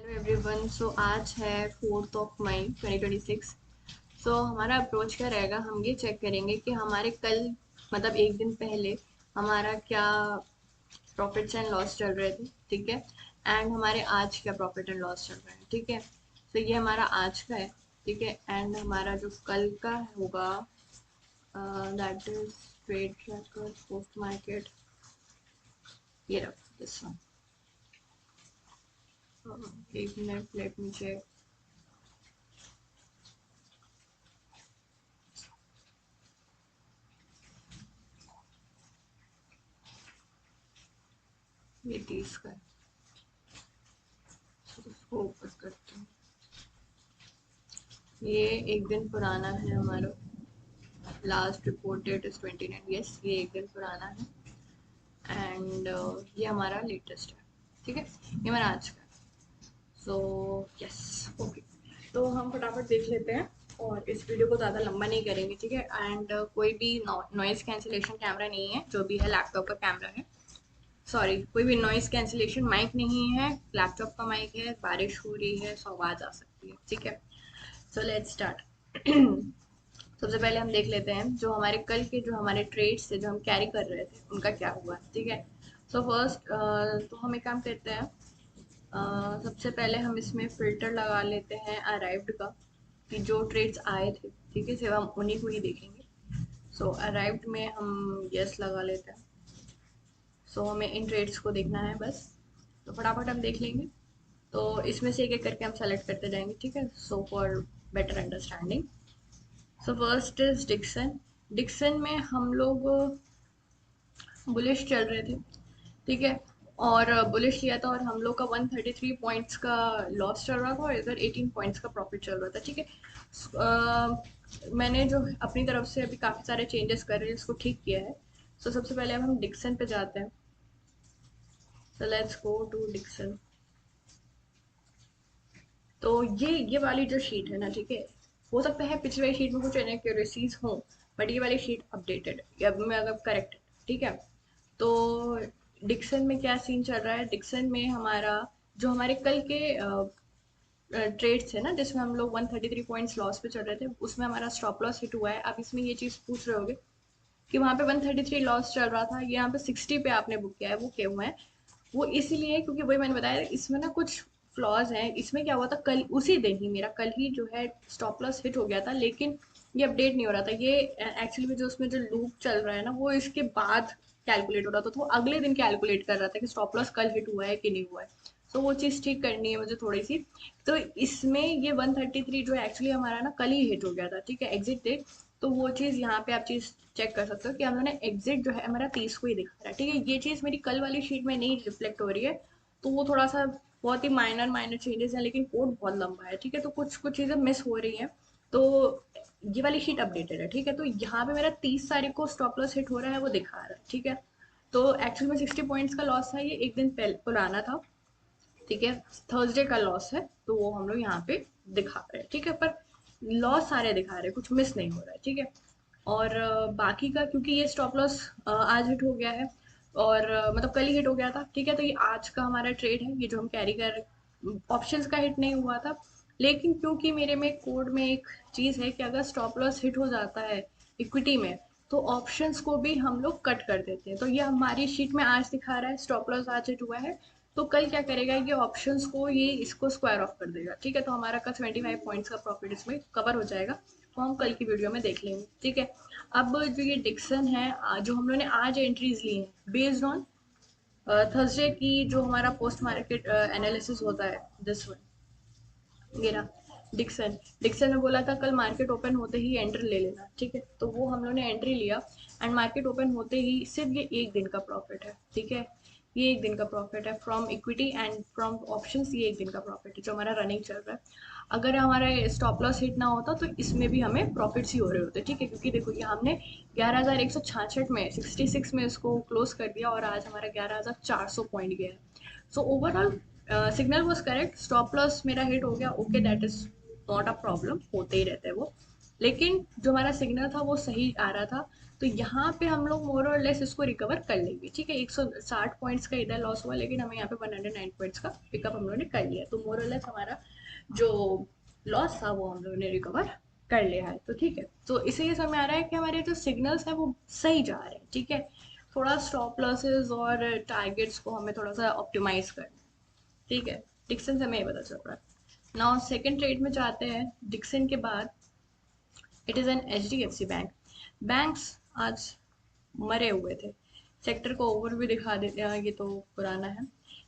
Hello everyone. सो आज है 4 मई 2026। सो हमारा अप्रोच क्या रहेगा, हम ये चेक करेंगे कि हमारे कल मतलब एक दिन पहले हमारा क्या प्रॉफिट्स एंड लॉस चल रहे थे, ठीक है। एंड हमारे आज क्या प्रॉफिट एंड लॉस चल रहे हैं, ठीक है। तो ये हमारा आज का है, ठीक है। एंड हमारा जो कल का होगा that is trade tracker post market, ये रखो दिस वन। एक मिनट, लेट मी चेक। ये 30 का है, तो इसको ऊपर करते हैं। ये एक दिन पुराना है हमारा, last report date is 29। Yes, ये एक दिन पुराना है। एंड ये हमारा लेटेस्ट है, ठीक है। ये हमारा आज का है। So yes, okay. तो हम फटाफट देख लेते हैं और इस वीडियो को ज़्यादा लंबा नहीं करेंगे, ठीक है। एंड कोई भी नॉइज़ कैंसिलेशन कैमरा नहीं है, जो भी है लैपटॉप का कैमरा है। सॉरी, कोई भी नॉइज़ कैंसिलेशन माइक नहीं है, लैपटॉप का माइक है। बारिश हो रही है, सो आवाज़ आ सकती है, ठीक है। So let's start. सबसे पहले हम देख लेते हैं जो हमारे कल के जो हमारे ट्रेड्स थे जो हम कैरी कर रहे थे उनका क्या हुआ, ठीक है। सो फर्स्ट तो हम एक काम करते हैं, सबसे पहले हम इसमें फ़िल्टर लगा लेते हैं अराइव्ड का, कि जो ट्रेड्स आए थे, ठीक है, सिर्फ हम उन्हीं को ही देखेंगे। सो अराइव्ड में हम यस लगा लेते हैं। सो हमें इन ट्रेड्स को देखना है बस, तो फटाफट हम देख लेंगे। तो इसमें से एक एक करके हम सेलेक्ट करते जाएंगे, ठीक है, so for better understanding. So first is Dixon. Dixon में हम लोग बुलिश चल रहे थे, ठीक है। और बुलिश लिया था और हम लोग का 133 पॉइंट्स का लॉस चल रहा था और इधर 18 पॉइंट्स का प्रॉफिट चल रहा था, ठीक है। मैंने जो अपनी तरफ से अभी काफ़ी सारे चेंजेस कर रहे हैं, इसको ठीक किया है। सो सबसे पहले अब हम डिक्सन पे जाते हैं। So let's go to Dixon. तो ये वाली जो शीट है ना, ठीक है, हो सकता है पिछली वाली शीट में कुछ इनएक्यूरेसीज हो, बट ये वाली शीट अपडेटेड है, अब मैं अगर करेक्ट, ठीक है। तो डिक्सन में क्या सीन चल रहा है, डिक्सन में हमारा जो हमारे कल के ट्रेड्स है ना, जिसमें हम लोग 133 पॉइंट्स लॉस पे चल रहे थे, उसमें हमारा स्टॉप लॉस हिट हुआ है। अब इसमें ये चीज़ पूछ रहे होगे कि वहाँ पे 133 लॉस चल रहा था, यहाँ पे 60 पे आपने बुक किया है, वो क्यों है? वो इसीलिए क्योंकि वही मैंने बताया, इसमें ना कुछ फ्लॉज हैं। इसमें क्या हुआ था, कल उसी दिन ही मेरा कल ही जो है स्टॉप लॉस हिट हो गया था, लेकिन ये अपडेट नहीं हो रहा था। ये एक्चुअली में जो उसमें जो लूप चल रहा है ना, वो इसके बाद कैलकुलेट हो रहा था, तो वो अगले दिन कैलकुलेट कर रहा था कि स्टॉप लॉस कल हिट हुआ है कि नहीं हुआ है। तो वो चीज़ ठीक करनी है मुझे थोड़ी सी। तो इसमें ये 133 जो एक्चुअली हमारा ना कल ही हिट हो गया था, ठीक है, एग्जिट डेट। तो वो चीज़ यहाँ पे आप चीज़ चेक कर सकते हो कि हम लोगों ने एग्जिट जो है हमारा 30 को ही दिखा रहा है, ठीक है। ये चीज़ मेरी कल वाली शीट में नहीं रिफ्लेक्ट हो रही है, तो वो थोड़ा सा बहुत ही माइनर माइनर चेंजेस हैं, लेकिन कोड बहुत लंबा है, ठीक है। तो कुछ कुछ चीज़ें मिस हो रही हैं। तो ये वाली शीट अपडेटेड है, ठीक है। तो यहाँ पे मेरा 30 तारीख को स्टॉप लॉस हिट हो रहा है, वो दिखा रहा है, ठीक है। तो एक्चुअली में 60 पॉइंट्स का लॉस था, ये एक दिन पहले पुराना था, ठीक है। थर्सडे का लॉस है, तो वो हम लोग यहाँ पे दिखा रहे हैं, ठीक है। पर लॉस सारे दिखा रहे हैं, कुछ मिस नहीं हो रहा है, ठीक है। और बाकी का क्योंकि ये स्टॉप लॉस आज हिट हो गया है और मतलब कल ही हिट हो गया था, ठीक है। तो ये आज का हमारा ट्रेड है, ये जो हम कैरी कर रहे, ऑप्शंस का हिट नहीं हुआ था। लेकिन क्योंकि मेरे में कोड में एक चीज़ है कि अगर स्टॉप लॉस हिट हो जाता है इक्विटी में, तो ऑप्शंस को भी हम लोग कट कर देते हैं। तो ये हमारी शीट में आज दिखा रहा है स्टॉप लॉस आज हिट हुआ है, तो कल क्या करेगा, ये ऑप्शंस को ये इसको स्क्वायर ऑफ कर देगा, ठीक है। तो हमारा कल 25 पॉइंट्स का प्रॉफिट इसमें कवर हो जाएगा, वो हम कल की वीडियो में देख लेंगे, ठीक है। अब जो ये डिक्सन है, जो हम लोगों ने आज एंट्रीज ली हैं बेस्ड ऑन थर्सडे की जो हमारा पोस्ट मार्केट एनालिसिस होता है, दिस वन, ये रहा डिक्सन। डिक्सन में बोला था कल मार्केट ओपन होते ही एंट्री ले लेना, ठीक है। तो वो हम लोगों ने एंट्री लिया एंड मार्केट ओपन होते ही सिर्फ ये एक दिन का प्रॉफिट है, ठीक है। ये एक दिन का प्रॉफिट है from equity and from options, ये एक दिन का प्रॉफिट है जो हमारा रनिंग चल रहा है। अगर हमारा स्टॉप लॉस हिट ना होता तो इसमें भी हमें प्रॉफिट्स ही हो रहे होते, ठीक है। क्योंकि देखो ये हमने 11,166 में 66 में इसको क्लोज कर दिया और आज हमारा 11,400 पॉइंट गया है। So overall signal was correct, stop loss मेरा हिट हो गया, okay, that is not a problem, होते ही रहते हैं वो। लेकिन जो हमारा सिग्नल था वो सही आ रहा था। तो यहाँ पे हम लोग मोर और लेस इसको रिकवर कर लेंगे, ठीक है। 160 पॉइंट्स का इधर लॉस हुआ, लेकिन हमें यहाँ पे 109 पॉइंट्स का पिकअप हम लोगों ने कर लिया, तो मोर और लेस हमारा जो लॉस था वो हम लोगों ने रिकवर कर लिया है। तो ठीक है, तो इससे ये समझ में आ रहा है कि हमारे जो सिग्नल्स हैं वो सही जा रहे हैं, ठीक है। थोड़ा स्टॉप लॉसेस और टारगेट्स को हमें थोड़ा सा ऑप्टिमाइज करना है, ठीक है। डिक्सन से हमें ये पता चल रहा है। नाउ सेकंड ट्रेड में जाते हैं। डिक्सन के बाद it is an HDFC bank. Banks आज मरे हुए थे। सेक्टर को ओवरव्यू दिखा देते हैं, ये तो पुराना है।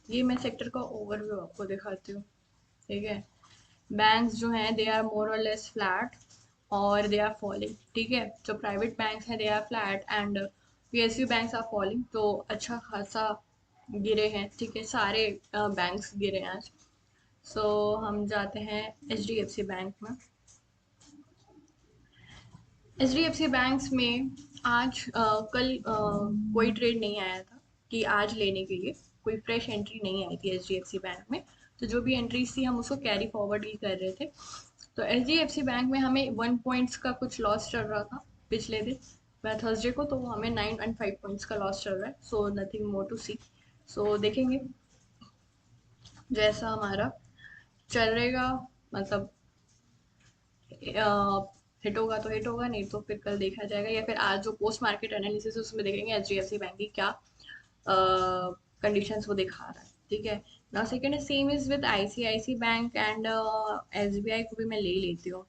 ये मैं सेक्टर का ओवरव्यू आपको दिखाती हूँ, ठीक है। बैंक्स जो हैं दे आर मोर और लेस फ्लैट और दे आर फॉलिंग, ठीक है। जो प्राइवेट बैंक्स हैं they are flat and PSU banks are falling, तो अच्छा खासा गिरे हैं, ठीक है। सारे बैंक्स गिरे हैं आज। सो हम जाते हैं HDFC बैंक में। HDFC बैंक्स में आज कल कोई ट्रेड नहीं आया था कि आज लेने के लिए कोई फ्रेश एंट्री नहीं आई थी HDFC बैंक में। तो जो भी एंट्रीज थी हम उसको कैरी फॉरवर्ड ही कर रहे थे। तो HDFC बैंक में हमें 1 पॉइंट्स का कुछ लॉस चल रहा था पिछले दिन थर्सडे को, तो हमें 9 and 5 पॉइंट्स का लॉस चल रहा है। सो नथिंग मोर टू सी। सो देखेंगे जैसा हमारा चल रहेगा, मतलब हिट होगा तो हिट होगा, नहीं तो फिर कल देखा जाएगा, या फिर आज जो पोस्ट मार्केट एनालिसिस है उसमें देखेंगे HDFC बैंक की क्या कंडीशंस वो दिखा रहा है, ठीक है। Now second same is with ICICI bank and SBI को भी मैं ले लेती हूँ।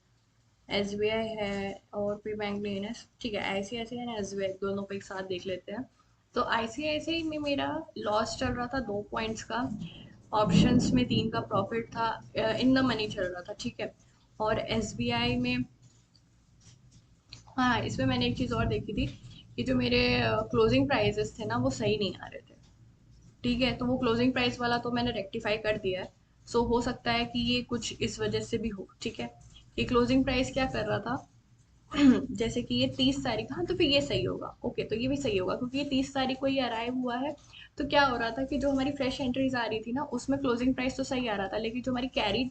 SBI है और कोई बैंक नहीं है, ठीक है। ICICI एंड SBI दोनों को एक साथ देख लेते हैं। तो ICICI में मेरा लॉस चल रहा था 2 पॉइंट्स का। ऑप्शंस में 3 का प्रॉफिट था, इन द मनी चल रहा था, ठीक है। और SBI में, हाँ, इसमें मैंने एक चीज़ और देखी थी कि जो मेरे क्लोजिंग प्राइजेस थे ना वो सही नहीं आ रहे थे, ठीक है। तो वो क्लोजिंग प्राइस वाला तो मैंने रेक्टिफाई कर दिया है। सो हो सकता है कि ये कुछ इस वजह से भी हो, ठीक है। ये क्लोजिंग प्राइस क्या कर रहा था जैसे कि ये 30 तारीख, हाँ, तो फिर ये सही होगा, ओके, तो ये भी सही होगा क्योंकि ये 30 तारीख को ये अराइव हुआ है। तो क्या हो रहा था कि जो हमारी फ्रेश एंट्रीज आ रही थी ना उसमें क्लोजिंग प्राइस तो सही आ रहा था, लेकिन जो हमारी कैरी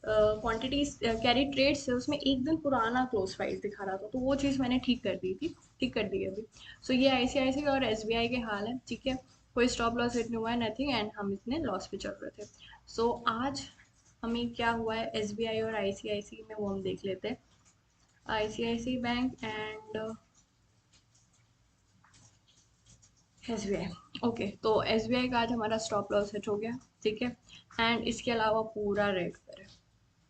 क्वांटिटीज कैरी ट्रेड्स है उसमें एक दिन पुराना क्लोज प्राइस दिखा रहा था, तो वो चीज़ मैंने ठीक कर दी थी, ठीक कर दी है अभी। सो ये ICICI और SBI के हाल है, ठीक है। कोई स्टॉप लॉस हिट नहीं हुआ है, नथिंग, एंड हम इतने लॉस पे चल रहे थे। सो आज हमें क्या हुआ है SBI और ICICI में वो हम देख लेते हैं। ICICI bank and SBI, okay. तो SBI का आज हमारा स्टॉप लॉस हिट हो गया, ठीक है। एंड इसके अलावा पूरा रेड पर है।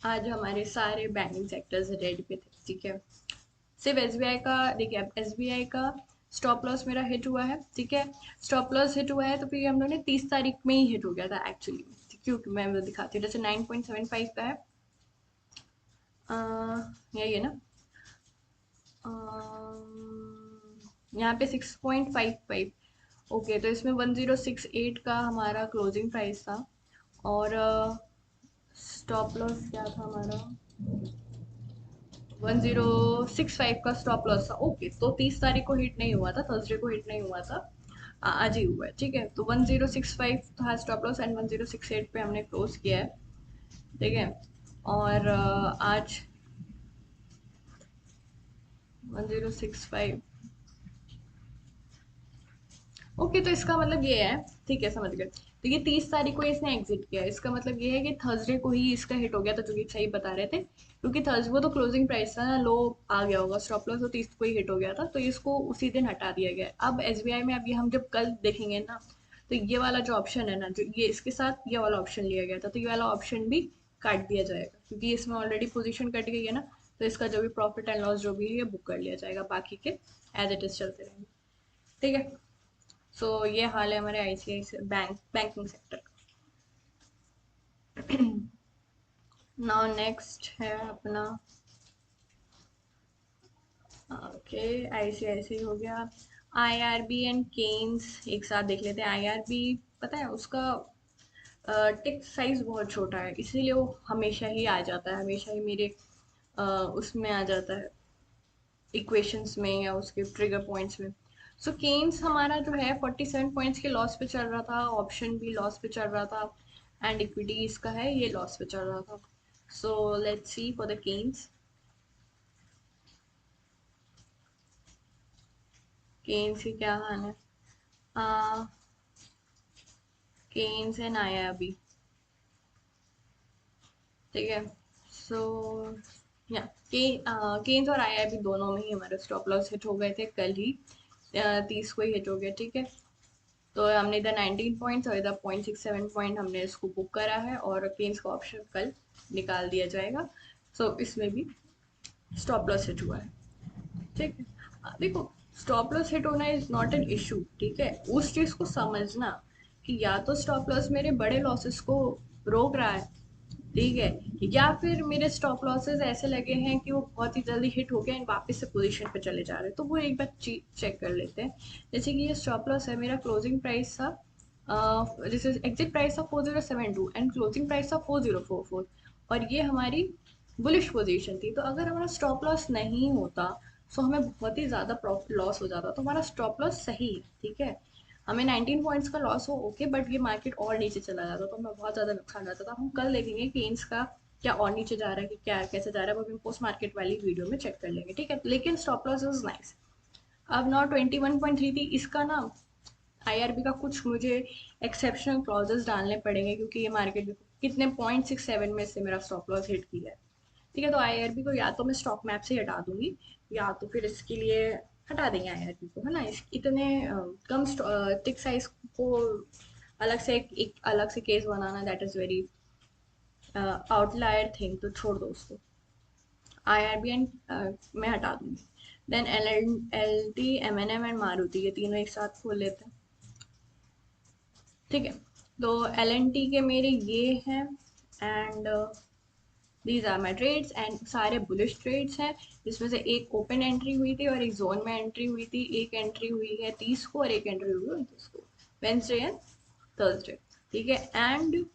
आज हमारे सारे बैंकिंग सेक्टर्स रेड पे थे, ठीक है। सिर्फ SBI का, देखिए अब SBI का स्टॉप लॉस मेरा हिट हुआ है, ठीक है। स्टॉप लॉस हिट हुआ है तो फिर हम लोगों ने 30 तारीख में ही हिट हो गया था एक्चुअली, क्योंकि मैं वो दिखाती हूँ, जैसे 9.75 का है, यही है ना। यहाँ पे 6.55, ओके। तो इसमें 1068 का हमारा क्लोजिंग प्राइस था और स्टॉप लॉस क्या था हमारा, 1065 का स्टॉप लॉस था, ओके। तो 30 तारीख को हिट नहीं हुआ था, थर्सडे को हिट नहीं हुआ था, आज ही हुआ है, ठीक है। तो 1065 था स्टॉप लॉस एंड 1068 पे हमने क्लोज किया है, ठीक है। और आज 1065, ओके। तो इसका मतलब ये है, ठीक है, समझ गए। तो ये 30 तारीख को इसने एग्जिट किया, इसका मतलब ये है कि थर्सडे को ही इसका हिट हो गया था, जो कि सही बता रहे थे, क्योंकि थर्सडे वो तो क्लोजिंग प्राइस था ना, लो आ गया होगा स्टॉप लॉस, तो 30 को ही हिट हो गया था, तो इसको उसी दिन हटा दिया गया। अब SBI में अभी हम जब कल देखेंगे ना, तो ये वाला जो ऑप्शन है ना, जो ये इसके साथ ये वाला ऑप्शन लिया गया था, तो ये वाला ऑप्शन भी काट दिया जाएगा, क्योंकि इसमें ऑलरेडी पोजीशन कट गई है ना। तो इसका जो भी प्रॉफिट एंड लॉस जो भी है ये बुक कर लिया जाएगा, बाकी के एज इट इज चलते रहेंगे, ठीक है। सो ये हाल है हमारे ICICI बैंकिंग सेक्टर का। नाउ नेक्स्ट है अपना, ओके, ICICI हो गया। IRB एंड केन्स एक साथ देख लेते हैं। IRB, पता है उसका टिक साइज बहुत छोटा है, इसीलिए वो हमेशा ही आ जाता है, हमेशा ही मेरे उसमें आ जाता है, इक्वेशंस में या उसके ट्रिगर पॉइंट्स में। सो केन्स हमारा जो है 47 पॉइंट्स के लॉस पे चल रहा था, ऑप्शन भी लॉस पे चल रहा था, एंड इक्विटी इसका है ये लॉस पे चल रहा था। So let's see for the Cans. Cans की क्या हाल है? केन्स है नाया अभी, ठीक है। सो या केन्स और आईआईबी दोनों में ही हमारे स्टॉप लॉस हिट हो गए थे कल ही। 30 को ही हिट हो गया, ठीक है। तो हमने इधर 19 पॉइंट्स और इधर 0.67 पॉइंट हमने इसको बुक करा है, और केन्स का ऑप्शन कल निकाल दिया जाएगा। सो इसमें भी स्टॉप लॉस हिट हुआ है, ठीक है। देखो, स्टॉप लॉस हिट होना इज नॉट एन इशू, ठीक है। उस चीज को समझना कि या तो स्टॉप लॉस मेरे बड़े लॉसेस को रोक रहा है, ठीक है, या फिर मेरे स्टॉप लॉसेस ऐसे लगे हैं कि वो बहुत ही जल्दी हिट हो गए एंड वापस से पोजीशन पे चले जा रहे हैं, तो वो एक बार चेक कर लेते हैं। जैसे कि ये स्टॉप लॉस है, मेरा क्लोजिंग प्राइस था जैसे एग्जिट प्राइस था 4072 एंड क्लोजिंग प्राइस था 4044, और ये हमारी बुलिश पोजीशन थी। तो अगर हमारा स्टॉप लॉस नहीं होता तो हमें बहुत ही ज़्यादा प्रॉफिट लॉस हो जाता, तो हमारा स्टॉप लॉस सही है, ठीक है। हमें 19 पॉइंट्स का लॉस हो, ओके, बट ये मार्केट और नीचे चला जाता तो हमें बहुत ज़्यादा नुकसान जाता था। हम कल देखेंगे कि इंस का क्या और नीचे जा रहा है कि क्या कैसे जा रहा है, वो हम पोस्ट मार्केट वाली वीडियो में चेक कर लेंगे, ठीक है। लेकिन स्टॉप लॉस इज नाइस। अब नॉट 21.3 थी, इसका ना आईआरबी का कुछ मुझे एक्सेप्शनल क्लॉजेस डालने पड़ेंगे, क्योंकि ये मार्केट देखो कितने 0.67 में से मेरा स्टॉप लॉस हिट किया है, ठीक है। तो आईआरबी को या तो मैं स्टॉक मैप से हटा दूंगी, या तो फिर इसके लिए हटा देंगे आईआरबी को, है ना। इतने कम टिक साइज को अलग से एक अलग से केस बनाना, that is very outlier thing, तो छोड़ दो उसको। आईआरबी एंड मैं हटा दूंगी। Then L T M N M and Maruti, ये तीनों एक साथ खोल लेते हैं, ठीक है। तो एल एन टी के मेरे ये हैं, and these are my trades, and सारे बुलिश ट्रेड्स हैं, जिसमें से एक ओपन एंट्री हुई थी और एक जोन में एंट्री हुई थी। एक एंट्री हुई है 30 को और एक एंट्री हुई है 29 को, वेंसडे एंड थर्सडे, ठीक है। एंड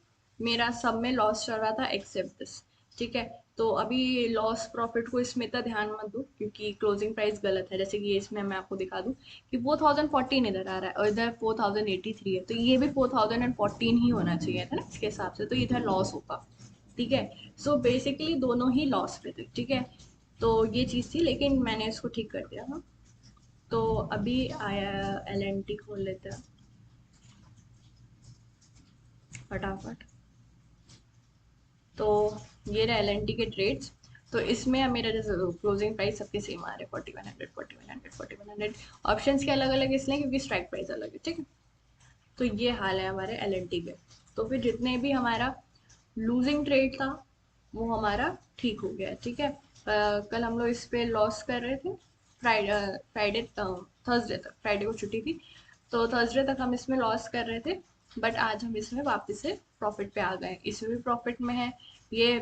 मेरा सब में लॉस चल रहा था एक्सेप्ट दिस, ठीक है। तो अभी लॉस प्रॉफिट को इसमें इतना ध्यान मत दो, क्योंकि क्लोजिंग प्राइस गलत है। जैसे कि ये इसमें मैं आपको दिखा दूं कि 4014 इधर आ रहा है और इधर 4083 है, तो ये भी 4014 ही होना चाहिए था ना इसके हिसाब से, तो इधर लॉस होगा, ठीक है। सो बेसिकली दोनों ही लॉस पे थे, ठीक है। तो ये चीज़ थी, लेकिन मैंने इसको ठीक कर दिया, हाँ। तो अभी आया एल एन टी खोल लेते हैं फटाफट। तो ये रहे एल एन टी के ट्रेड्स। तो इसमें अब मेरा जैसे क्लोजिंग प्राइस सबके सेम आ रहे हैं, 4100 4100 4100। ऑप्शंस के अलग अलग इसलिए क्योंकि स्ट्राइक प्राइस अलग है, ठीक है। तो ये हाल है हमारे एल एन टी के। तो फिर जितने भी हमारा लूजिंग ट्रेड था वो हमारा ठीक हो गया, ठीक है। कल हम लोग इस पे लॉस कर रहे थे, फ्राइडे थर्सडे तक, फ्राइडे को छुट्टी थी, तो थर्सडे तक हम इसमें लॉस कर रहे थे। बट आज हम इसमें वापस से प्रॉफिट पे आ गए, इसमें भी प्रॉफिट में है ये,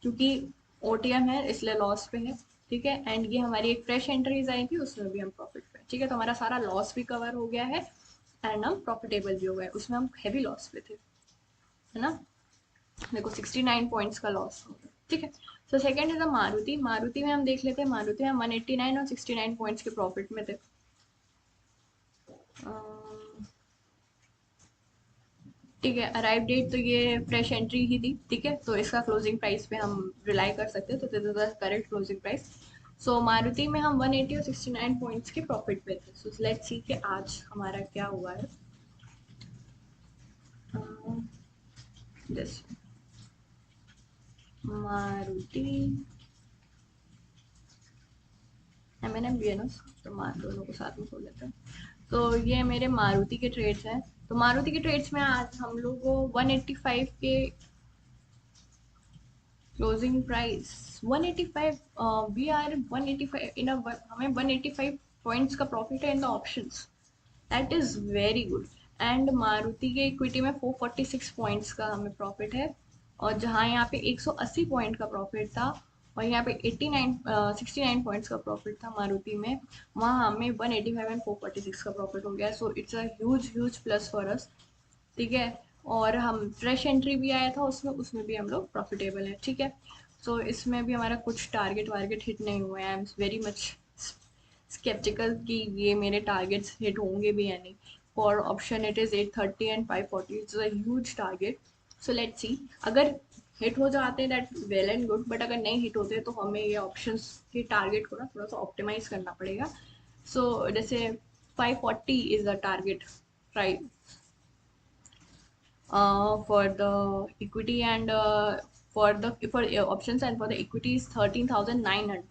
क्योंकि ओटीएम है इसलिए लॉस पे है, ठीक है। एंड ये हमारी एक फ्रेश एंट्रीज आई थी, उसमें भी हम प्रॉफिट पे, ठीक है। तो हमारा सारा लॉस भी कवर हो गया है एंड हम प्रॉफिटेबल भी हो गए। उसमें हम हैवी लॉस पे थे, है ना। देखो 69 पॉइंट्स का लॉस हो गया, ठीक है। So second is a Maruti. Maruti में हम देख लेते हैं, मारुति में हम 189 और 69 पॉइंट्स के प्रॉफिट में थे। ठीक है, अराइव डेट तो ये फ्रेश एंट्री ही थी, ठीक है। तो इसका क्लोजिंग प्राइस पे हम रिलाई कर सकते हैं, तो this is the correct closing price. So Maruti में हम 180 और 69 पॉइंट्स के प्रॉफिट पे थे। सो लेट्स सी कि आज हमारा क्या हुआ है। दिस मारुति एम भी है ना, तो मार दोनों को साथ में खोल लेते हैं। तो ये मेरे मारुति के ट्रेड्स हैं। तो मारुति के ट्रेड्स में आज हम लोग को 185 के क्लोजिंग प्राइस, 185, वी आर 185 इन हमें 185 पॉइंट्स का प्रॉफिट है in the options, that is very good. And Maruti के इक्विटी में 446 पॉइंट्स का हमें प्रॉफिट है, और जहाँ यहाँ पे 180 पॉइंट का प्रॉफिट था और यहाँ पे 69 पॉइंट्स का प्रॉफिट था मारुति में, वहाँ हमें 185 एंड 446 का प्रॉफिट हो गया। So it's a huge huge plus for us, ठीक है। और हम फ्रेश एंट्री भी आया था उसमें, उसमें भी हम लोग प्रॉफिटेबल है, ठीक है। सो इसमें भी हमारा कुछ टारगेट वारगेट हिट नहीं हुए हैं। I am very much sceptical कि ये मेरे टारगेट्स हिट होंगे भी या नहीं। For option it is 830 and 540, it's a huge target. So let's see, अगर हिट हो जाते हैं that well and good, but अगर नहीं हिट होते तो हमें ये ऑप्शंस के टारगेट को ना थोड़ा सा ऑप्टिमाइज करना पड़ेगा। सो जैसे 540 is the target price for the equity, and for options and for the equity is 13,900.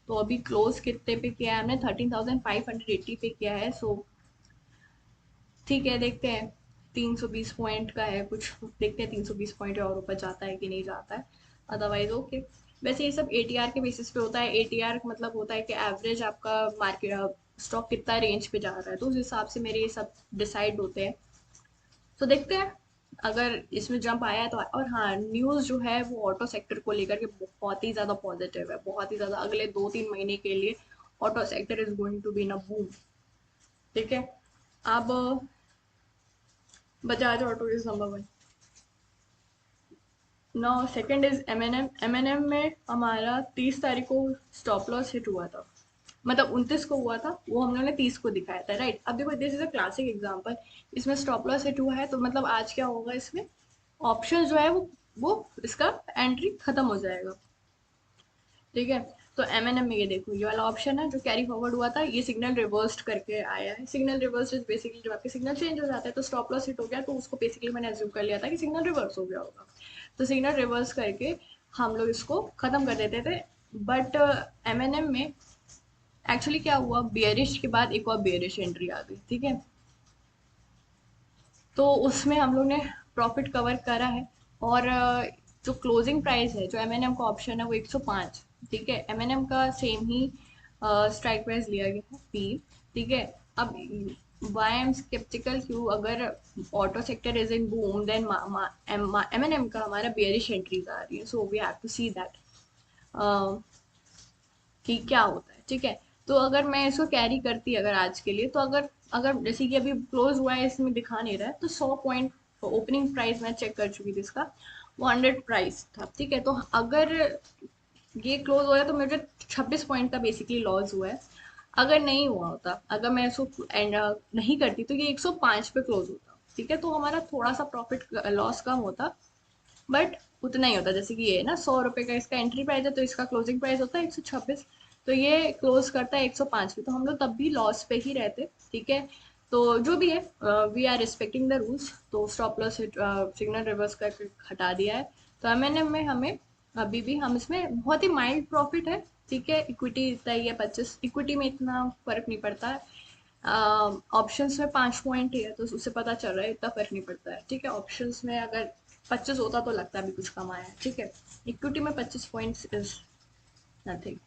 तो अभी क्लोज कितने पे किया है हमने? 13,580 पे किया है. सो ठीक है, देखते हैं. 320 पॉइंट का है कुछ, देखते हैं 320 पॉइंट और ऊपर जाता है कि नहीं जाता है. Otherwise okay. वैसे ये सब एटीआर के बेसिस पे होता है. एटीआर मतलब होता है कि एवरेज आपका मार्केट स्टॉक कितना रेंज पे जा रहा है, तो उस हिसाब से मेरे ये सब डिसाइड होते हैं. तो देखते हैं अगर इसमें जंप आया है तो. और हाँ, न्यूज़ जो है वो ऑटो सेक्टर को लेकर के बहुत ही ज़्यादा पॉजिटिव है, बहुत ही ज़्यादा. अगले 2-3 महीने के लिए auto sector is going to be in a boom. ठीक है. अब Bajaj auto is number 1. Now second is M N M में हमारा 30 तारीख को स्टॉप लॉस हिट हुआ था, मतलब 29 को हुआ था, वो हम लोगों ने 30 को दिखाया था, राइट. अब देखो, this is a classic example. इसमें स्टॉप लॉस हिट हुआ है तो मतलब आज क्या होगा इसमें, ऑप्शन जो है वो इसका एंट्री खत्म हो जाएगा. ठीक है. तो एम एन एम में ये देखो, ये वाला ऑप्शन है जो कैरी फॉरवर्ड हुआ था, ये सिग्नल रिवर्स्ड करके आया है. सिग्नल रिवर्स इज बेसिकली जब आपके सिग्नल चेंज हो जाता है तो स्टॉप लॉस हिट हो गया, तो उसको बेसिकली मैंने एज्यूम कर लिया था कि सिग्नल रिवर्स हो गया होगा. तो सिग्नल रिवर्स करके हम लोग इसको खत्म कर देते थे. बट एम एन एम में एक्चुअली क्या हुआ, बियरिश के बाद एक और बियरिश एंट्री आ गई. ठीक है. तो उसमें हम लोग ने प्रॉफिट कवर करा है. और जो क्लोजिंग प्राइस है, जो एम का ऑप्शन है, वो 105. ठीक है. एम का सेम ही स्ट्राइक प्राइस लिया गया है, पी. ठीक है. अब वाई एम स्केप्टिकल क्यों, अगर auto sector is in boom then M का हमारा बेयरिश एंट्रीज आ रही है. So we have to see that कि क्या होता है. ठीक है. तो अगर मैं इसको कैरी करती अगर आज के लिए, तो अगर अगर जैसे कि अभी क्लोज हुआ है, इसमें दिखा नहीं रहा है, तो 100 पॉइंट ओपनिंग प्राइस मैं चेक कर चुकी थी इसका, वो 100 प्राइस था. ठीक है. तो अगर ये क्लोज हो रहा है तो मुझे 26 पॉइंट का बेसिकली लॉस हुआ है. अगर नहीं हुआ होता, अगर मैं इसको नहीं करती, तो ये 105 पे क्लोज होता. ठीक है. तो हमारा थोड़ा सा प्रॉफिट लॉस कम होता, बट उतना ही होता. जैसे कि ये है ना, 100 रुपये का इसका एंट्री प्राइस है, तो इसका क्लोजिंग प्राइस होता है 126. तो ये क्लोज करता है 105 पे, तो हम लोग तब भी लॉस पे ही रहते. ठीक है. तो जो भी है, we are respecting the rules. तो स्टॉप लॉस सिग्नल रिवर्स करके हटा दिया है. तो एम में हमें अभी भी, हम इसमें बहुत ही माइल्ड प्रॉफिट है. ठीक है. इक्विटी इतना ही है 25, इक्विटी में इतना फर्क नहीं पड़ता है. ऑप्शंस में 5 पॉइंट है, तो उससे पता चल रहा है इतना फर्क नहीं पड़ता है. ठीक है. ऑप्शंस में अगर 25 होता तो लगता भी कुछ कम आया है. ठीक है. इक्विटी में 25 पॉइंट्स इज नथिंग.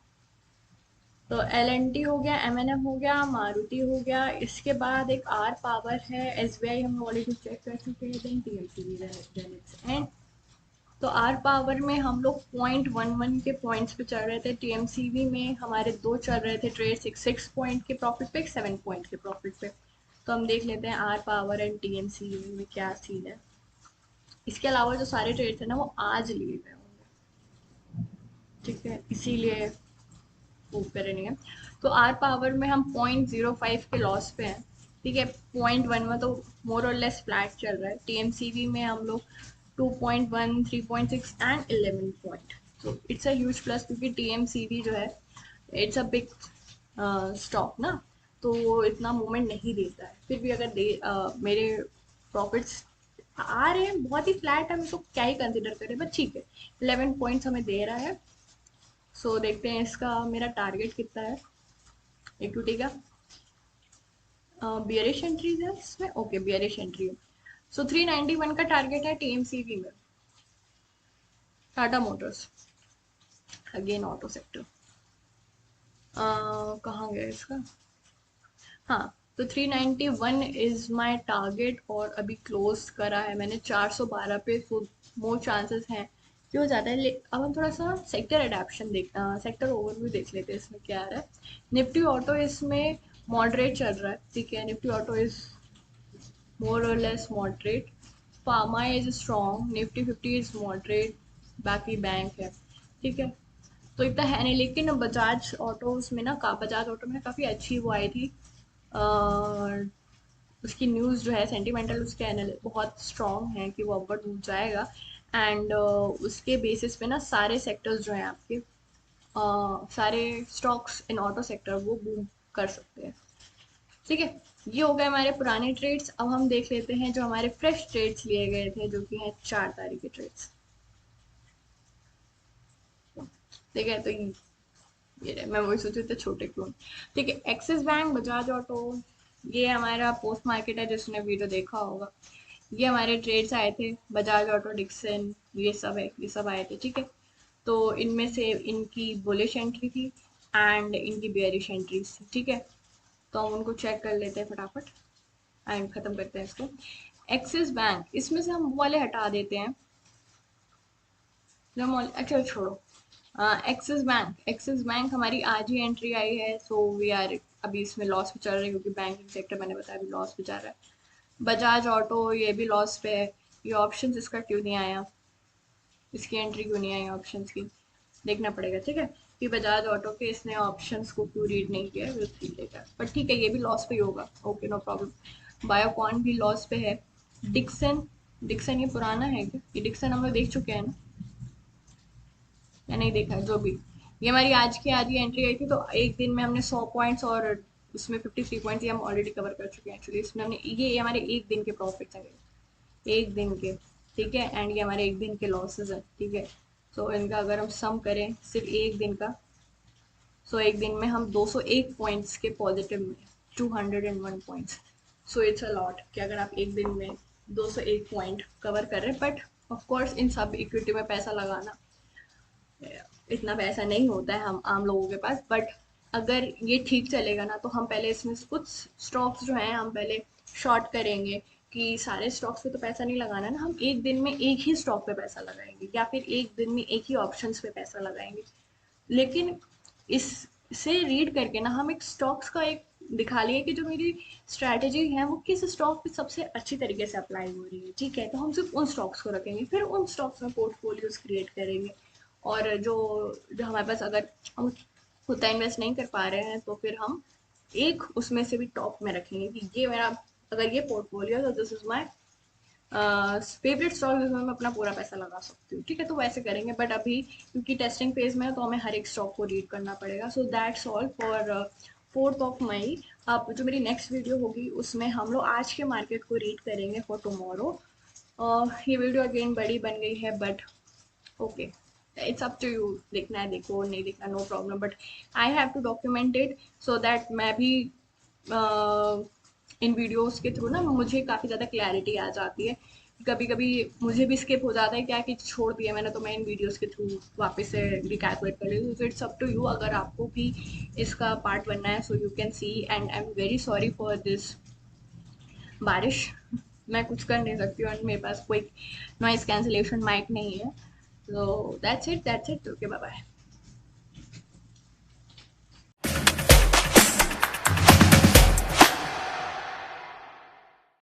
तो एल एन टी हो गया, एम एन एम हो गया, मारुति हो गया. इसके बाद एक आर पावर है, एस बी आई हम ऑलरेडी चेक कर चुके हैं, देन टी एम सी भी एंड. तो आर पावर में हम लोग 0.11 के पॉइंट्स पे चल रहे थे. टीएमसीवी में हमारे दो चल रहे थे ट्रेड, 6 पॉइंट के प्रॉफिट पे, 7 पॉइंट के प्रॉफिट पे. तो हम देख लेते हैं आर पावर एंड टीएमसीवी में क्या सीन है. इसके अलावा जो सारे ट्रेड थे ना, वो आज लिए गए होंगे. ठीक है. इसीलिए ऊपर नहीं है. तो आर पावर में हम 0.05 के लॉस पे हैं. ठीक है. 0.1 में तो मोर और लेस फ्लैट चल रहा है. टीएमसीवी में हम लोग 2.1, 3.6 एंड 11 पॉइंट. तो इट्स अ ह्यूज प्लस, क्योंकि टीएमसीवी जो है, इट्स अ बिग स्टॉक ना, तो वो इतना मूवमेंट नहीं देता है. फिर भी अगर मेरे प्रॉफिट्स आ रहे हैं, बहुत ही फ्लैट है, हम इसको क्या ही कंसिडर करें, बट ठीक है. 11 पॉइंट्स हमें दे रहा है. सो देखते हैं इसका मेरा टारगेट कितना है इक्विटी का. बियरिश एंट्रीज है इसमें. ओके, बियरिश एंट्री है. सो 391 का टारगेट है टीएमसीवी में. Tata Motors, again auto sector. कहाँ गया इसका. हाँ. तो 391 इज माय टारगेट, और अभी क्लोज करा है मैंने 412 पे. सो मोर चांसेस हैं कि हो जाता है. अब हम थोड़ा सा सेक्टर एडेप्शन सेक्टर ओवरव्यू देख लेते हैं इसमें क्या आ रहा है. निफ्टी ऑटो इसमें मॉडरेट चल रहा है. ठीक है. निफ्टी ऑटो इज मोर और less moderate. Pharma is strong. Nifty 50 is moderate. बाकी बैंक है. ठीक है. तो इतना है नहीं, लेकिन बजाज ऑटोज में ना, बजाज ऑटो में काफ़ी अच्छी वो आई थी. अ, उसकी न्यूज़ जो है, सेंटिमेंटल उसके एनल बहुत स्ट्रॉन्ग है कि वो अपवर्ड मूव जाएगा. एंड उसके बेसिस पे ना सारे सेक्टर्स जो हैं आपके, सारे स्टॉक्स इन ऑटो सेक्टर वो बूम कर सकते हैं. ठीक है, ये हो गए हमारे पुराने ट्रेड्स। अब हम देख लेते हैं जो हमारे फ्रेश ट्रेड्स लिए गए थे, जो कि हैं 4 तारीख के ट्रेड्स। ठीक है, तो ये रहे, मैं वही सोची थे छोटे क्यों। ठीक है, एक्सिस बैंक, बजाज ऑटो, ये हमारा पोस्ट मार्केट है, जिसने वीडियो देखा होगा। ये हमारे ट्रेड्स आए थे, बजाज ऑटो, डिक्सन, ये सब है, ये सब आए थे। ठीक है, तो इनमें से इनकी बुलिश एंट्री थी एंड इनकी बेयरिश एंट्रीज थी। ठीक है, तो हम उनको चेक कर लेते हैं फटाफट एंड खत्म करते हैं इसको। एक्सिस बैंक, इसमें से हम वो वाले हटा देते हैं जो अच्छा छोड़ो। एक्सिस बैंक हमारी आज ही एंट्री आई है, सो वी आर अभी इसमें लॉस पे चल रहे हैं, क्योंकि बैंकिंग सेक्टर मैंने बताया अभी लॉस पे जा रहा है। बजाज ऑटो ये भी लॉस पे है। ये ऑप्शंस इसका क्यों नहीं आया, इसकी एंट्री क्यों नहीं आई ऑप्शंस की, देखना पड़ेगा। ठीक है, कि बजाज ऑटो के इसने ऑप्शंस को क्यों रीड नहीं किया, विल सी लेटर, बट ठीक है, ये भी लॉस पे ही होगा। Okay, no problem. बायोकॉन भी लॉस पे है। डिक्सन, डिक्सन ये पुराना है क्या, ये डिक्सन हम लोग देख चुके हैं ना, या नहीं देखा है, जो भी। ये हमारी आज की आज ही एंट्री आई थी, तो एक दिन में हमने 100 पॉइंट्स और उसमें 53 पॉइंट्स ये हम ऑलरेडी कवर कर चुके हैं एक्चुअली। इसमें हमने ये हमारे एक दिन के प्रॉफिट्स हैं, एक दिन के। ठीक है, एंड ये हमारे एक दिन के लॉसेस हैं। ठीक है, सो इनका अगर हम सम करें सिर्फ एक दिन का, सो एक दिन में हम 201 पॉइंट्स के पॉजिटिव में, 201 points. So it's a lot कि अगर आप एक दिन में 201 पॉइंट कवर कर रहे हैं, बट ऑफ कोर्स इन सब इक्विटी में पैसा लगाना इतना पैसा नहीं होता है हम आम लोगों के पास। बट अगर ये ठीक चलेगा ना, तो हम पहले इसमें से कुछ स्टॉक्स जो हैं हम पहले शॉर्ट करेंगे, कि सारे स्टॉक्स पे तो पैसा नहीं लगाना ना, हम एक दिन में एक ही स्टॉक पे पैसा लगाएंगे, या फिर एक दिन में एक ही ऑप्शंस पे पैसा लगाएंगे। लेकिन इससे रीड करके ना हम एक स्टॉक्स का एक दिखा लिए कि जो मेरी स्ट्रैटेजी है वो किस स्टॉक पे सबसे अच्छी तरीके से अप्लाई हो रही है। ठीक है, तो हम सिर्फ उन स्टॉक्स को रखेंगे, फिर उन स्टॉक्स में पोर्टफोलियोज क्रिएट करेंगे। और जो जो हमारे पास अगर हम उतना इन्वेस्ट नहीं कर पा रहे हैं, तो फिर हम एक उसमें से भी टॉप में रखेंगे कि ये मेरा, अगर ये पोर्टफोलियो है, तो this is my favourite stock जिसमें मैं अपना पूरा पैसा लगा सकती हूँ। ठीक है, तो वैसे करेंगे, बट अभी क्योंकि टेस्टिंग फेज में है, तो हमें हर एक स्टॉक को रीड करना पड़ेगा। सो दैट्स ऑल फॉर 4 मई। अब जो मेरी नेक्स्ट वीडियो होगी उसमें हम लोग आज के मार्केट को रीड करेंगे फॉर टुमारो। ये वीडियो अगेन बड़ी बन गई है, but okay, it's up to you, देखना है देखो, नहीं देखना no problem, but I have to document it, so that मैं भी इन वीडियोस के थ्रू ना मुझे काफ़ी ज़्यादा क्लैरिटी आ जाती है। कभी कभी मुझे भी स्किप हो जाता है, क्या कि छोड़ दिया मैंने, तो मैं इन वीडियोस के थ्रू वापस से रिकैलकुलेट कर लेती हूँ। So it's up to you, अगर आपको भी इसका पार्ट बनना है, so you can see. And I am very sorry for this बारिश, मैं कुछ कर नहीं सकती हूँ, मेरे पास कोई नॉइस कैंसिलेशन माइक नहीं है। So that's it. Okay, bye bye.